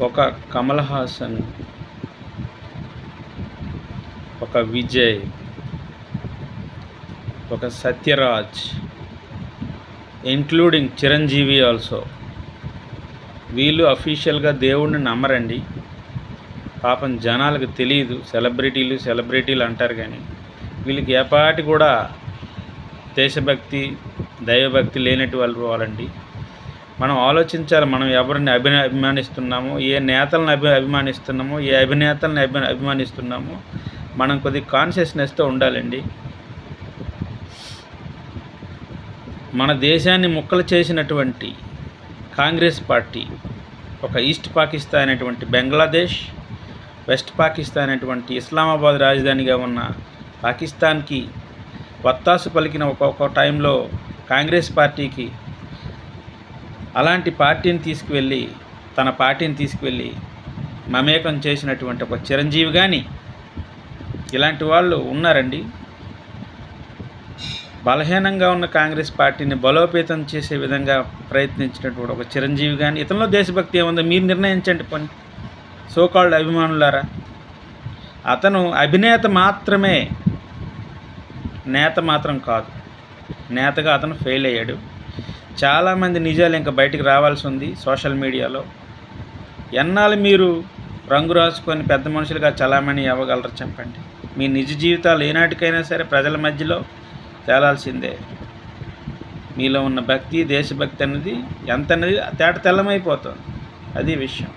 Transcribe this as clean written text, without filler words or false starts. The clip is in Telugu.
ఒక కమల్ హాసన్, ఒక విజయ్, ఒక సత్యరాజ్, ఇంక్లూడింగ్ చిరంజీవి ఆల్సో, వీళ్ళు అఫీషియల్గా దేవుణ్ణి నమ్మరండి. పాపం జనాలకు తెలియదు. సెలబ్రిటీలు అంటారు, కానీ వీళ్ళకి ఏపాటి కూడా దేశభక్తి దైవభక్తి లేనట్టు వాళ్ళండి. మనం ఆలోచించాలి, మనం ఎవరిని అభిమానిస్తున్నామో, ఏ నేతలను అభిమానిస్తున్నామో, ఏ అభినేతలను అభిమానిస్తున్నామో మనం కొద్ది కాన్షియస్నెస్తో ఉండాలండి. మన దేశాన్ని ముక్కలు చేసినటువంటి కాంగ్రెస్ పార్టీ ఒక ఈస్ట్ పాకిస్తాన్ అనేటువంటి బంగ్లాదేశ్, వెస్ట్ పాకిస్తాన్ అనేటువంటి ఇస్లామాబాద్ రాజధానిగా ఉన్న పాకిస్తాన్కి వత్తాసు పలికిన ఒక్కొక్క టైంలో కాంగ్రెస్ పార్టీకి అలాంటి పార్టీని తీసుకువెళ్ళి తన పార్టీని తీసుకువెళ్ళి మమేకం చేసినటువంటి ఒక చిరంజీవి కానీ ఇలాంటి వాళ్ళు ఉన్నారండి. బలహీనంగా ఉన్న కాంగ్రెస్ పార్టీని బలోపేతం చేసే విధంగా ప్రయత్నించినటువంటి ఒక చిరంజీవి కానీ, ఇతనిలో దేశభక్తి ఏముందో మీరు నిర్ణయించండి. పని సోకాల్డ్ అభిమానులారా, అతను అభినేత మాత్రమే, నేత మాత్రం కాదు. నేతగా అతను ఫెయిల్ అయ్యాడు. చాలామంది నిజాలు ఇంకా బయటికి రావాల్సి ఉంది సోషల్ మీడియాలో. ఎన్నాళ్ళు మీరు రంగు రాసుకొని పెద్ద మనుషులుగా చలామణి అవ్వగలరు చెప్పండి? మీ నిజ జీవితాలు ఏనాటికైనా సరే ప్రజల మధ్యలో తేలాల్సిందే. మీలో ఉన్న భక్తి, దేశభక్తి అనేది ఎంత అనేది తేట తెల్లమైపోతుంది. అది విషయం.